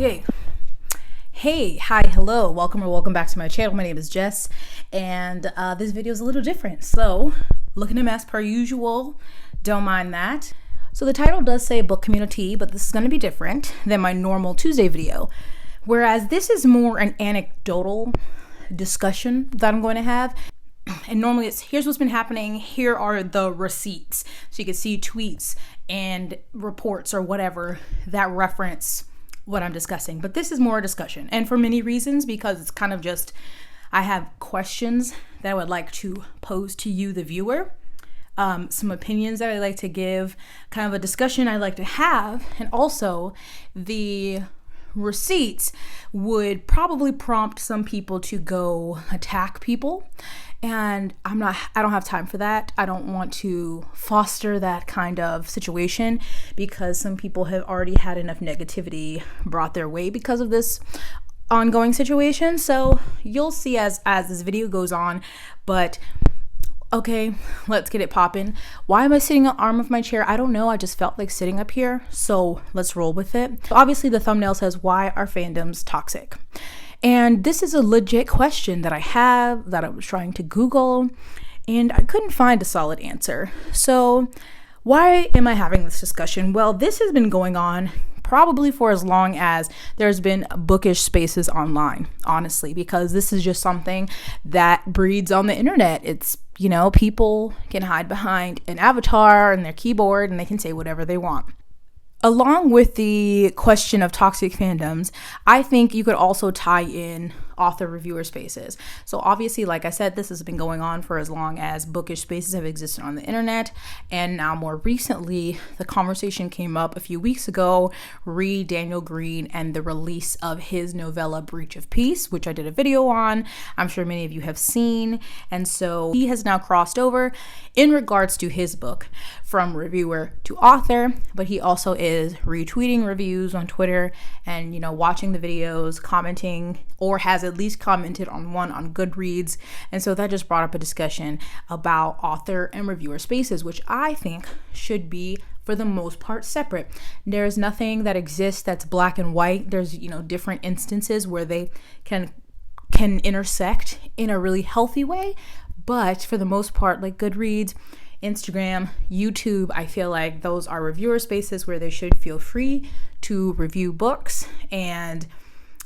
Okay. Hey, hi, hello, welcome back to my channel. My name is Jess, and this video is a little different. So, looking a mess per usual, don't mind that. So the title does say book community, but this is going to be different than my normal Tuesday video. Whereas this is more an anecdotal discussion that I'm going to have. And normally it's, here's what's been happening, here are the receipts. So you can see tweets and reports or whatever that reference what I'm discussing. But this is more a discussion, and for many reasons, because it's kind of just, I have questions that I would like to pose to you, the viewer, some opinions that I like to give, kind of a discussion I like to have, and also the receipts would probably prompt some people to go attack people. And I don't have time for that. I don't want to foster that kind of situation because some people have already had enough negativity brought their way because of this ongoing situation. So you'll see as this video goes on, but okay, let's get it popping. Why am I sitting on the arm of my chair? I don't know. I just felt like sitting up here. So let's roll with it. So obviously the thumbnail says, why are fandoms toxic? And this is a legit question that I have, that I was trying to Google, and I couldn't find a solid answer. So why am I having this discussion? Well, this has been going on probably for as long as there's been bookish spaces online, honestly, because this is just something that breeds on the internet. It's, you know, people can hide behind an avatar and their keyboard and they can say whatever they want. Along with the question of toxic fandoms, I think you could also tie in author reviewer spaces. So obviously, like I said, this has been going on for as long as bookish spaces have existed on the internet. And now more recently, the conversation came up a few weeks ago, re Daniel Green and the release of his novella Breach of Peace, which I did a video on. I'm sure many of you have seen. And so he has now crossed over in regards to his book from reviewer to author, but he also is retweeting reviews on Twitter and, you know, watching the videos, commenting, or has at least commented on one on Goodreads. And so that just brought up a discussion about author and reviewer spaces, which I think should be, for the most part, separate. There's nothing that exists that's black and white. There's, you know, different instances where they can intersect in a really healthy way. But for the most part, like Goodreads, Instagram, YouTube, I feel like those are reviewer spaces where they should feel free to review books and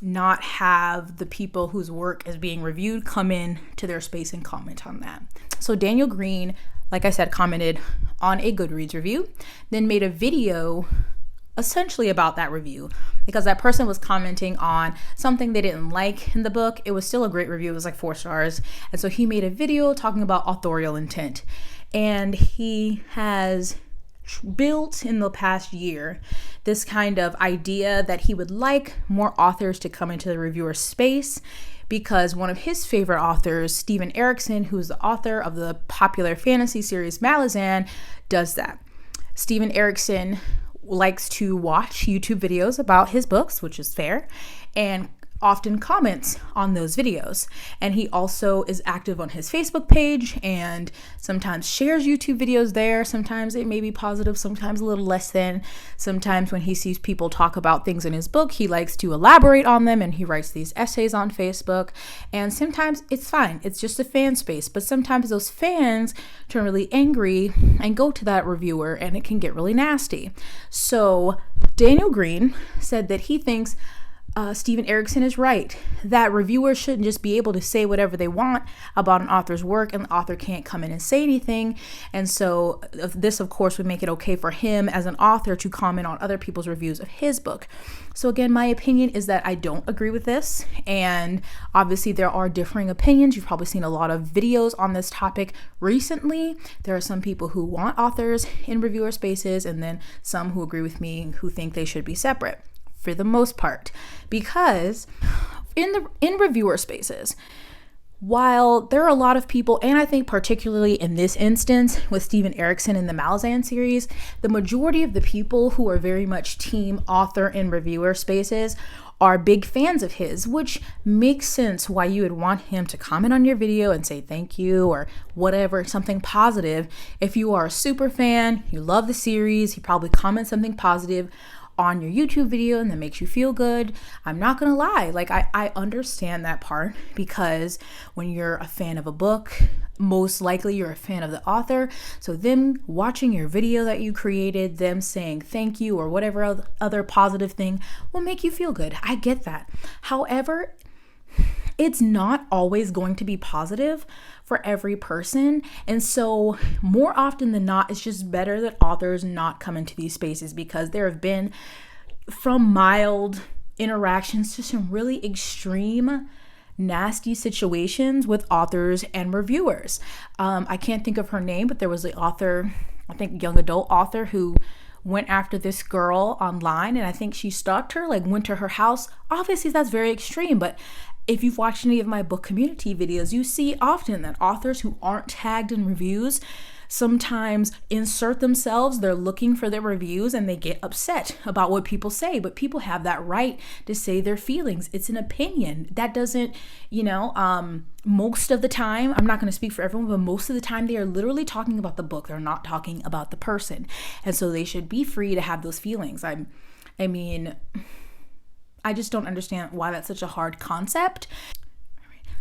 not have the people whose work is being reviewed come in to their space and comment on that. So Daniel Green, like I said, commented on a Goodreads review, then made a video essentially about that review because that person was commenting on something they didn't like in the book. It was still a great review. It was like 4 stars. And so he made a video talking about authorial intent. And he has built in the past year this kind of idea that he would like more authors to come into the reviewer space because one of his favorite authors, Steven Erikson, who's the author of the popular fantasy series Malazan, does that. Steven Erikson likes to watch YouTube videos about his books, which is fair, and often comments on those videos. And he also is active on his Facebook page and sometimes shares YouTube videos there. Sometimes it may be positive, sometimes a little less than. Sometimes when he sees people talk about things in his book, he likes to elaborate on them and he writes these essays on Facebook. And sometimes it's fine, it's just a fan space. But sometimes those fans turn really angry and go to that reviewer and it can get really nasty. So Daniel Green said that he thinks Steven Erikson is right, that reviewers shouldn't just be able to say whatever they want about an author's work and the author can't come in and say anything. And so this, of course, would make it okay for him as an author to comment on other people's reviews of his book. So again, my opinion is that I don't agree with this. And obviously there are differing opinions. You've probably seen a lot of videos on this topic recently. There are some people who want authors in reviewer spaces and then some who agree with me who think they should be separate. For the most part, because in reviewer spaces, while there are a lot of people, and I think particularly in this instance with Steven Erikson in the Malazan series, the majority of the people who are very much team author in reviewer spaces are big fans of his, which makes sense why you would want him to comment on your video and say thank you or whatever, something positive. If you are a super fan, you love the series, he probably comments something positive on your YouTube video and that makes you feel good. I'm not gonna lie, like I understand that part, because when you're a fan of a book, most likely you're a fan of the author. So them watching your video that you created, them saying thank you or whatever other positive thing will make you feel good. I get that. However, it's not always going to be positive for every person. And so more often than not, it's just better that authors not come into these spaces, because there have been, from mild interactions to some really extreme nasty situations with authors and reviewers. I can't think of her name, but there was the author, I think young adult author, who went after this girl online, and I think she stalked her, like went to her house. Obviously that's very extreme, but if you've watched any of my book community videos, you see often that authors who aren't tagged in reviews sometimes insert themselves. They're looking for their reviews and they get upset about what people say, but people have that right to say their feelings. It's an opinion. That doesn't, most of the time, I'm not going to speak for everyone, but most of the time they are literally talking about the book. They're not talking about the person. And so they should be free to have those feelings. I just don't understand why that's such a hard concept.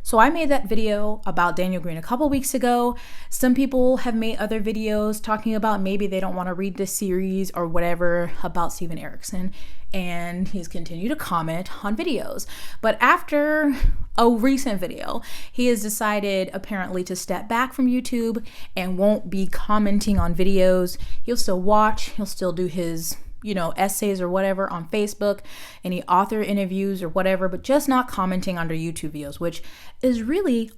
So I made that video about Daniel Green a couple weeks ago. Some people have made other videos talking about maybe they don't want to read this series or whatever about Steven Erikson, and he's continued to comment on videos. But after a recent video, he has decided apparently to step back from YouTube and won't be commenting on videos. He'll still watch, he'll still do his essays or whatever on Facebook, any author interviews or whatever, but just not commenting under YouTube videos, which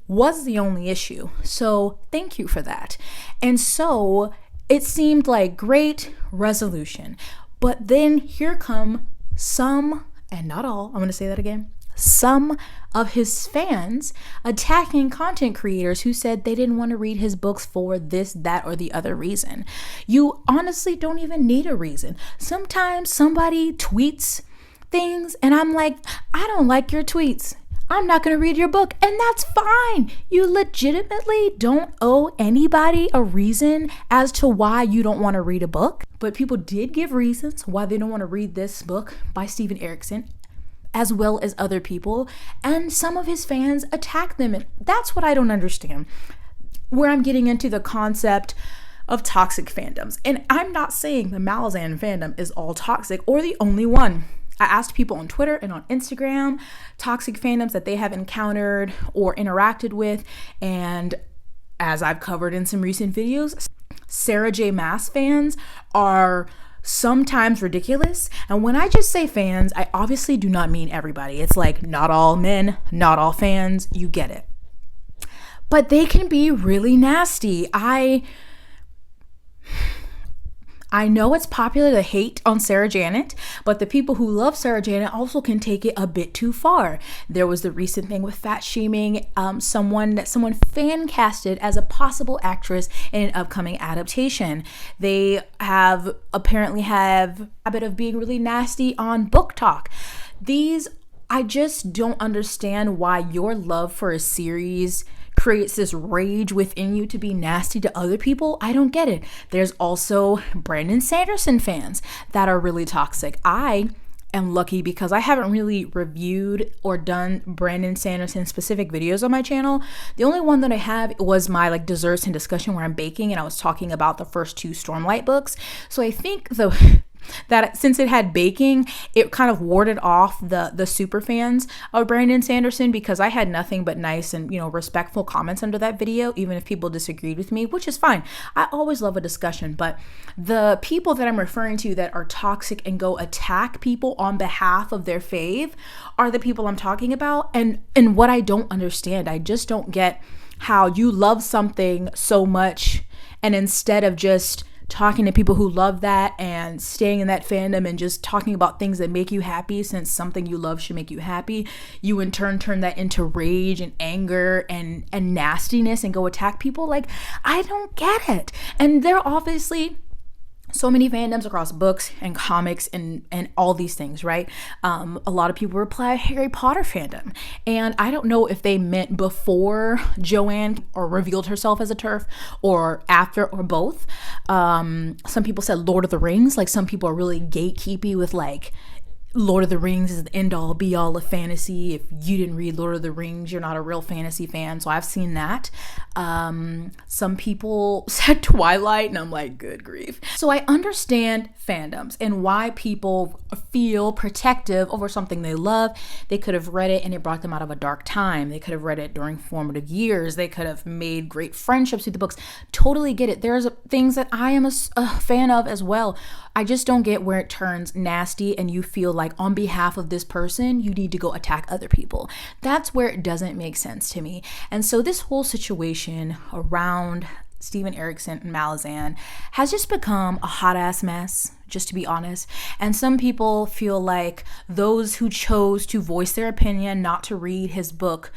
was the only issue. So thank you for that. And so it seemed like great resolution, but then here come some, and not all, I'm going to say that again, some of his fans attacking content creators who said they didn't want to read his books for this, that, or the other reason. You honestly don't even need a reason. Sometimes somebody tweets things and I'm like, I don't like your tweets. I'm not going to read your book, and that's fine. You legitimately don't owe anybody a reason as to why you don't want to read a book. But people did give reasons why they don't want to read this book by Steven Erikson, as well as other people, and some of his fans attack them. And that's what I don't understand, where I'm getting into the concept of toxic fandoms. And I'm not saying the Malazan fandom is all toxic or the only one. I asked people on Twitter and on Instagram toxic fandoms that they have encountered or interacted with, and as I've covered in some recent videos, Sarah J. Maas fans are sometimes ridiculous. And when I just say fans, I obviously do not mean everybody. It's like not all men, not all fans, you get it. But they can be really nasty. I know it's popular to hate on Sarah Janet, but the people who love Sarah Janet also can take it a bit too far. There was the recent thing with fat shaming someone fan casted as a possible actress in an upcoming adaptation. They apparently have a habit of being really nasty on Book Talk. I just don't understand why your love for a series creates this rage within you to be nasty to other people. I don't get it. There's also Brandon Sanderson fans that are really toxic. I am lucky because I haven't really reviewed or done Brandon Sanderson specific videos on my channel. The only one that I have was my desserts and discussion where I'm baking, and I was talking about the first 2 Stormlight books. So I think that since it had baking, it kind of warded off the super fans of Brandon Sanderson, because I had nothing but nice and respectful comments under that video, even if people disagreed with me, which is fine. I always love a discussion. But the people that I'm referring to that are toxic and go attack people on behalf of their fave are the people I'm talking about. And what I don't understand, I just don't get how you love something so much, and instead of just talking to people who love that and staying in that fandom and just talking about things that make you happy, since something you love should make you happy, you in turn turn that into rage and anger and nastiness and go attack people. I don't get it. And they're obviously so many fandoms across books and comics and all these things, right? A lot of people reply Harry Potter fandom. And I don't know if they meant before Joanne or revealed herself as a TERF or after or both. Some people said Lord of the Rings. Like some people are really gatekeepy with like, Lord of the Rings is the end all be all of fantasy. If you didn't read Lord of the Rings, you're not a real fantasy fan. So I've seen that. Some people said Twilight, and I'm like, good grief. So I understand fandoms and why people feel protective over something they love. They could have read it and it brought them out of a dark time. They could have read it during formative years. They could have made great friendships through the books. Totally get it. There's things that I am a fan of as well. I just don't get where it turns nasty and you feel like on behalf of this person, you need to go attack other people. That's where it doesn't make sense to me. And so this whole situation around Steven Erikson and Malazan has just become a hot ass mess, just to be honest. And some people feel like those who chose to voice their opinion, not to read his book,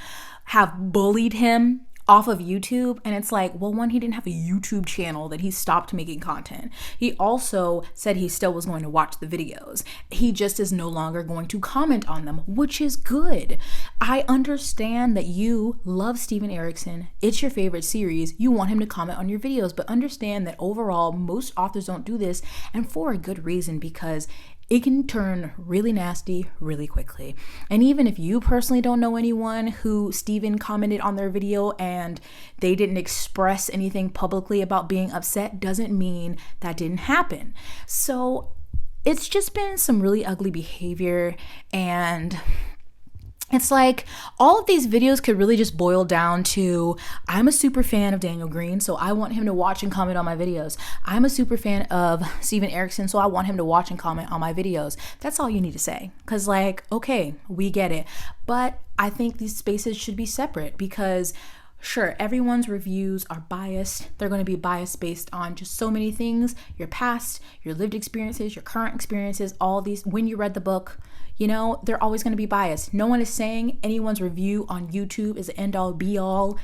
have bullied him off of YouTube. And it's like, well, one, he didn't have a YouTube channel that he stopped making content. He also said he still was going to watch the videos. He just is no longer going to comment on them, which is good. I understand that you love Steven Erikson. It's your favorite series. You want him to comment on your videos, but understand that overall, most authors don't do this, and for a good reason, because it can turn really nasty really quickly. And even if you personally don't know anyone who Steven commented on their video and they didn't express anything publicly about being upset, doesn't mean that didn't happen. So it's just been some really ugly behavior, and it's like all of these videos could really just boil down to, I'm a super fan of Daniel Green, so I want him to watch and comment on my videos. I'm a super fan of Steven Erikson, so I want him to watch and comment on my videos. That's all you need to say. Because like, okay, we get it. But I think these spaces should be separate because sure, everyone's reviews are biased. They're going to be biased based on just so many things, your past, your lived experiences, your current experiences, all these, when you read the book. You know, they're always going to be biased. No one is saying anyone's review on YouTube is the end all be all,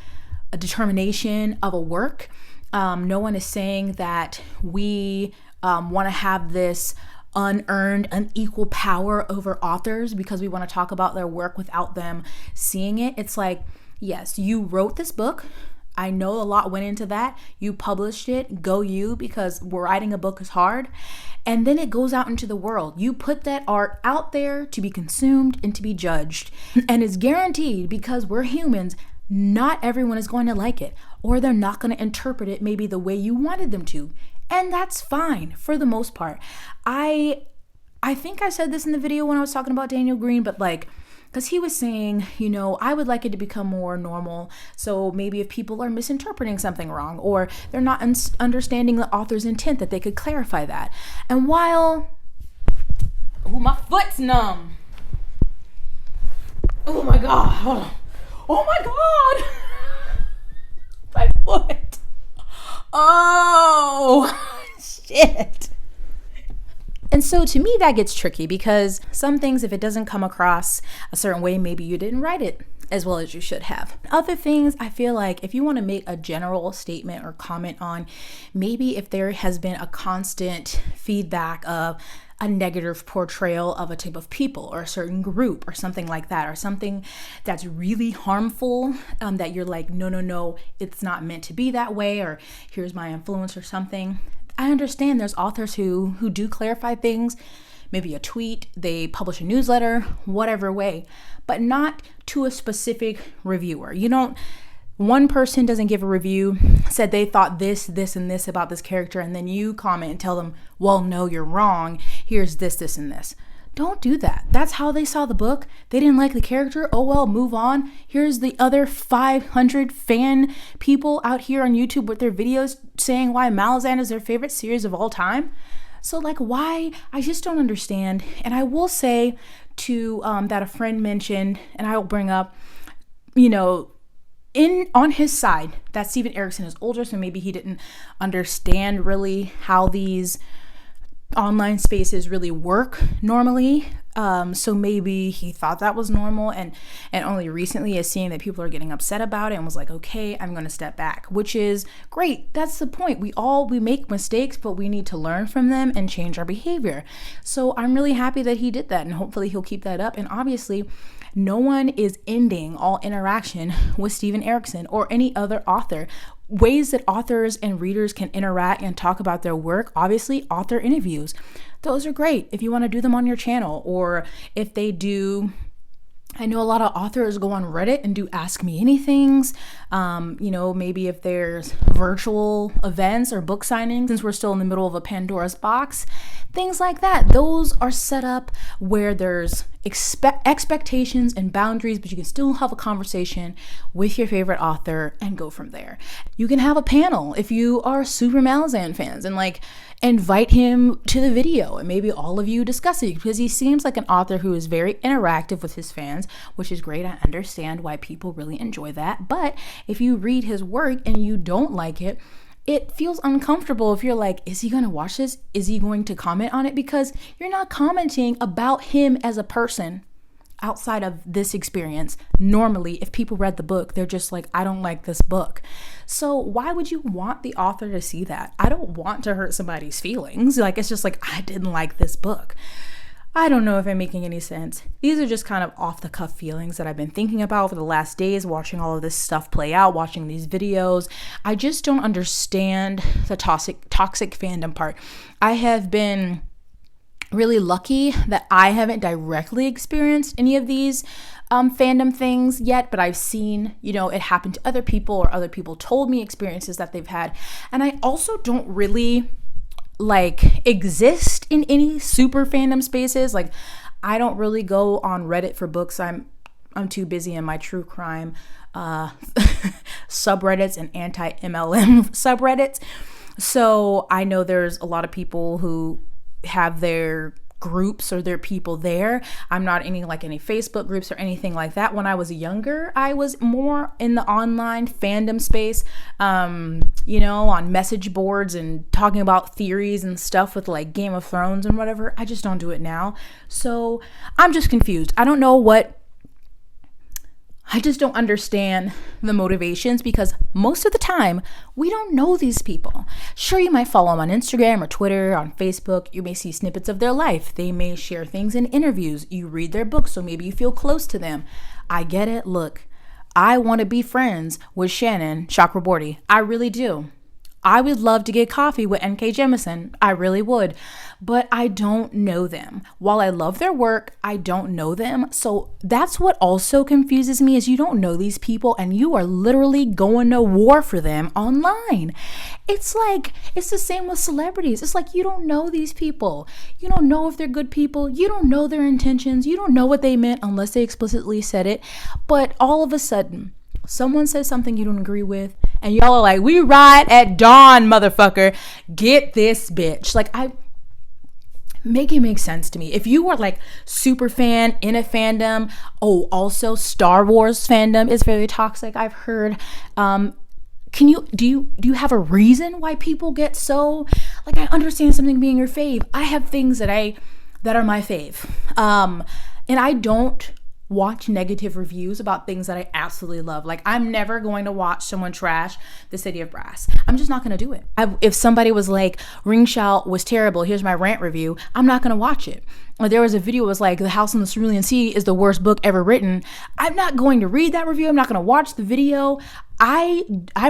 a determination of a work. No one is saying that we want to have this unearned, unequal power over authors because we want to talk about their work without them seeing it. It's like, yes, you wrote this book. I know a lot went into that. You published it, go you, because writing a book is hard. And then it goes out into the world. You put that art out there to be consumed and to be judged. And it's guaranteed, because we're humans, not everyone is going to like it, or they're not going to interpret it maybe the way you wanted them to. And that's fine for the most part. I think I said this in the video when I was talking about Daniel Green, but like, because he was saying, you know, I would like it to become more normal. So maybe if people are misinterpreting something wrong or they're not understanding the author's intent, that they could clarify that. And while, oh, my foot's numb. Oh my God, hold on. Oh my God. My foot. Oh, shit. And so to me, that gets tricky because some things, if it doesn't come across a certain way, maybe you didn't write it as well as you should have. Other things, I feel like if you want to make a general statement or comment on, maybe if there has been a constant feedback of a negative portrayal of a type of people or a certain group or something like that, or something that's really harmful, that you're like, no, it's not meant to be that way, or here's my influence or something. I understand there's authors who do clarify things, maybe a tweet, they publish a newsletter, whatever way, but not to a specific reviewer. One person doesn't give a review, said they thought this, and this about this character, and then you comment and tell them, well, no, you're wrong. Here's this, and this. Don't do that. That's how they saw the book. They didn't like the character. Oh, well, move on. Here's the other 500 fan people out here on YouTube with their videos saying why Malazan is their favorite series of all time. So like, why? I just don't understand. And I will say to that a friend mentioned, and I will bring up, on his side, that Steven Erikson is older, so maybe he didn't understand really how these online spaces really work normally. So maybe he thought that was normal and only recently is seeing that people are getting upset about it and was like, okay, I'm going to step back, which is great. That's the point. We make mistakes, but we need to learn from them and change our behavior. So I'm really happy that he did that, and hopefully he'll keep that up. And obviously no one is ending all interaction with Steven Erikson or any other author. Ways that authors and readers can interact and talk about their work, obviously author interviews. Those are great if you want to do them on your channel, or if they do. I know a lot of authors go on Reddit and do Ask Me Anythings. Maybe if there's virtual events or book signings, since we're still in the middle of a Pandora's box, things like that. Those are set up where there's expectations and boundaries, but you can still have a conversation with your favorite author and go from there. You can have a panel if you are super Malazan fans and invite him to the video and maybe all of you discuss it, because he seems like an author who is very interactive with his fans, which is great. I understand why people really enjoy that. But if you read his work and you don't like it, it feels uncomfortable if you're like, is he going to watch this? Is he going to comment on it? Because you're not commenting about him as a person outside of this experience. Normally, if people read the book, they're just like, I don't like this book. So why would you want the author to see that? I don't want to hurt somebody's feelings. It's just like, I didn't like this book. I don't know if I'm making any sense. These are just kind of off the cuff feelings that I've been thinking about for the last days, watching all of this stuff play out, watching these videos. I just don't understand the toxic fandom part. I have been really lucky that I haven't directly experienced any of these fandom things yet, but I've seen, it happen to other people, or other people told me experiences that they've had. And I also don't really exist in any super fandom spaces. I don't really go on Reddit for books. I'm too busy in my true crime subreddits and anti-MLM subreddits. So I know there's a lot of people who have their groups or their people there. I'm not in any Facebook groups or anything like that. When I was younger, I was more in the online fandom space, on message boards and talking about theories and stuff with Game of Thrones and whatever. I just don't do it now. So I'm just confused. I just don't understand the motivations, because most of the time we don't know these people. Sure, you might follow them on Instagram or Twitter, on Facebook. You may see snippets of their life. They may share things in interviews. You read their books, so maybe you feel close to them. I get it. Look, I want to be friends with Shannon Chakraborty. I really do. I would love to get coffee with N.K. Jemisin. I really would. But I don't know them. While I love their work, I don't know them. So that's what also confuses me, is you don't know these people and you are literally going to war for them online. It's the same with celebrities. It's you don't know these people. You don't know if they're good people. You don't know their intentions. You don't know what they meant unless they explicitly said it. But all of a sudden, someone says something you don't agree with, and y'all are like, we ride at dawn, motherfucker. Get this bitch. Make it make sense to me. If you were super fan in a fandom, also Star Wars fandom is very toxic, I've heard. Do you have a reason why people get so, I understand something being your fave. I have things that are my fave. And I don't watch negative reviews about things that I absolutely love. I'm never going to watch someone trash The City of Brass. I'm just not going to do it. If somebody was like, Ring Shout was terrible, here's my rant review, I'm not going to watch it. Or there was a video that was The House on the Cerulean Sea is the worst book ever written. I'm not going to read that review. I'm not going to watch the video. I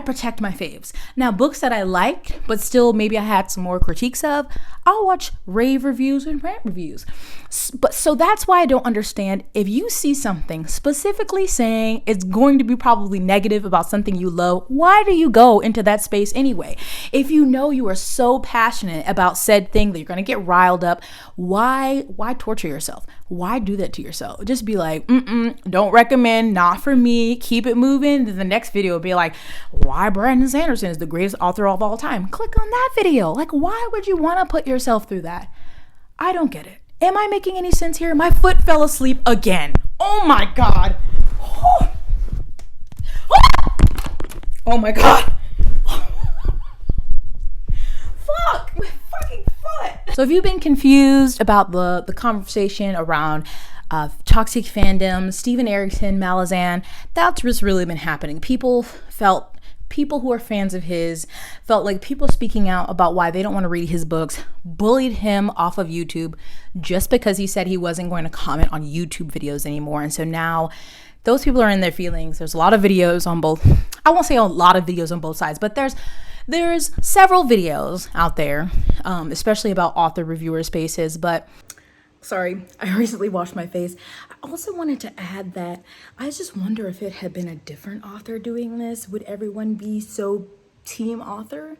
protect my faves. Now, books that I liked, but still maybe I had some more critiques of, I'll watch rave reviews and rant reviews. So that's why I don't understand, if you see something specifically saying it's going to be probably negative about something you love, why do you go into that space anyway? If you know you are so passionate about said thing that you're going to get riled up, why torture yourself? Why do that to yourself? Just be like, don't recommend, not for me, keep it moving. Then the next video will be why Brandon Sanderson is the greatest author of all time. Click on that video. Why would you want to put yourself through that? I don't get it. Am I making any sense here? My foot fell asleep again. Oh my God. Oh my God. Fuck, my fucking foot. So if you've been confused about the conversation around toxic fandom, Steven Erikson, Malazan, that's what's really been happening. People who are fans of his felt like people speaking out about why they don't want to read his books bullied him off of YouTube just because he said he wasn't going to comment on YouTube videos anymore. And so now those people are in their feelings. There's a lot of videos on both. I won't say a lot of videos on both sides, but there's several videos out there, especially about author reviewer spaces. But sorry, I recently washed my face. I also wanted to add that I just wonder if it had been a different author doing this, would everyone be so team author?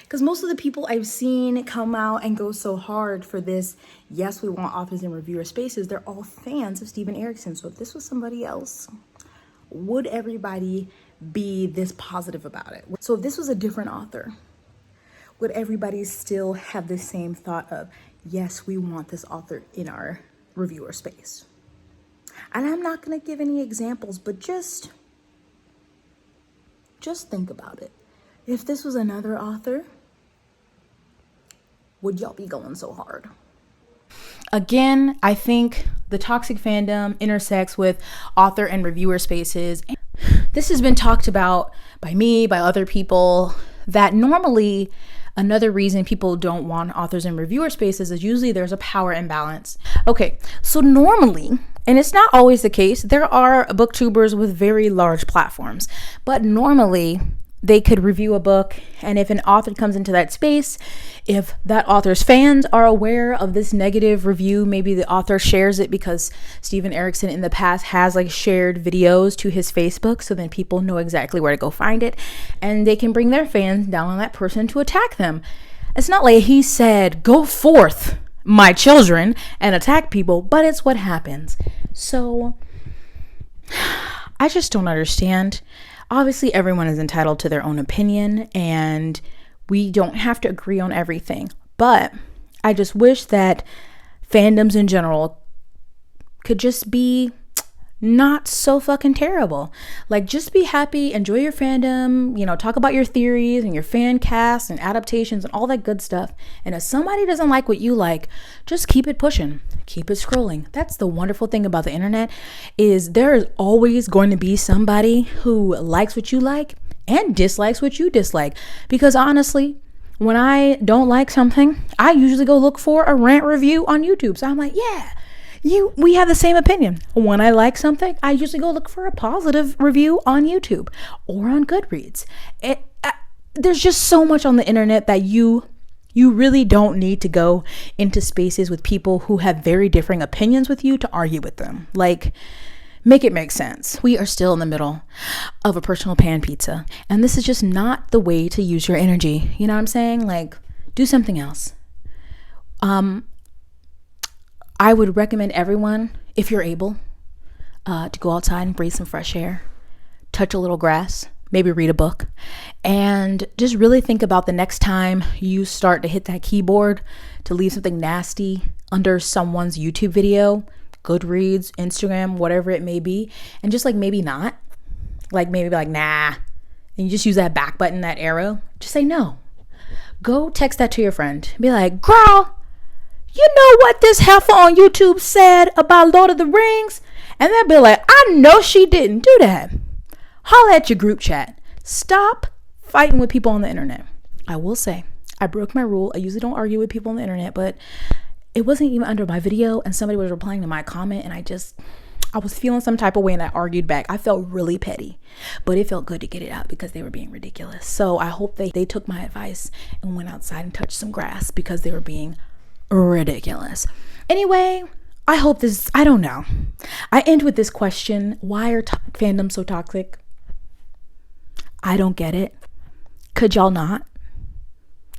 Because most of the people I've seen come out and go so hard for this, yes, we want authors and reviewer spaces, they're all fans of Steven Erikson. So if this was somebody else, would everybody be this positive about it? So if this was a different author, would everybody still have the same thought of, yes, we want this author in our reviewer space? And I'm not going to give any examples, but just think about it. If this was another author, would y'all be going so hard? Again, I think the toxic fandom intersects with author and reviewer spaces. This has been talked about by me, by other people, that normally another reason people don't want authors and reviewer spaces is usually there's a power imbalance. Okay, so normally, and it's not always the case, there are booktubers with very large platforms, but normally they could review a book, and if an author comes into that space, if that author's fans are aware of this negative review, maybe the author shares it because Steven Erikson in the past has like shared videos to his Facebook, so then people know exactly where to go find it, and they can bring their fans down on that person to attack them. It's not like he said, "Go forth, my children," and attack people, but it's what happens. So I just don't understand. Obviously, everyone is entitled to their own opinion, and we don't have to agree on everything. But I just wish that fandoms in general could just be not so fucking terrible. Like, just be happy, enjoy your fandom, talk about your theories and your fan casts and adaptations and all that good stuff. And if somebody doesn't like what you like, just keep it pushing, keep it scrolling. That's the wonderful thing about the internet, is there is always going to be somebody who likes what you like and dislikes what you dislike. Because honestly, when I don't like something, I usually go look for a rant review on YouTube. So I'm like, yeah, we have the same opinion. When I like something, I usually go look for a positive review on YouTube or on Goodreads. There's just so much on the internet that you really don't need to go into spaces with people who have very differing opinions with you to argue with them. Like, make it make sense. We are still in the middle of a personal pan pizza, and this is just not the way to use your energy. You know what I'm saying? Like, do something else. I would recommend everyone, if you're able, to go outside and breathe some fresh air, touch a little grass, maybe read a book, and just really think about the next time you start to hit that keyboard to leave something nasty under someone's YouTube video, Goodreads, Instagram, whatever it may be, and just maybe not, maybe be like, nah, and you just use that back button, that arrow, just say no. Go text that to your friend. Be like, girl, you know what this heifer on YouTube said about Lord of the Rings? And they'll be like, I know she didn't do that. Holla at your group chat. Stop fighting with people on the internet. I will say, I broke my rule. I usually don't argue with people on the internet, but it wasn't even under my video, and somebody was replying to my comment, and I was feeling some type of way, and I argued back. I felt really petty, but it felt good to get it out because they were being ridiculous. So I hope they took my advice and went outside and touched some grass because they were being ridiculous. Anyway, I hope I don't know. I end with this question. Why are fandoms so toxic? I don't get it. Could y'all not?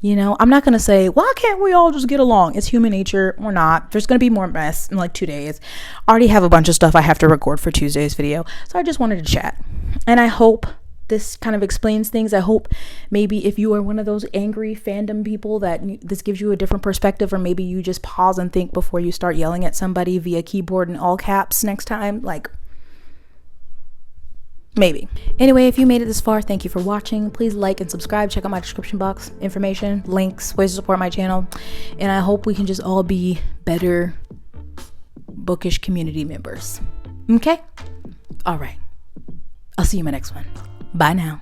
I'm not going to say, why can't we all just get along? It's human nature. We're not. There's going to be more mess in 2 days. I already have a bunch of stuff I have to record for Tuesday's video. So I just wanted to chat. And I hope this kind of explains things. I hope maybe if you are one of those angry fandom people that this gives you a different perspective, or maybe you just pause and think before you start yelling at somebody via keyboard in all caps next time. Maybe. Anyway, if you made it this far, thank you for watching. Please like and subscribe. Check out my description box, information, links, ways to support my channel. And I hope we can just all be better bookish community members. Okay? All right. I'll see you in my next one. Bye now.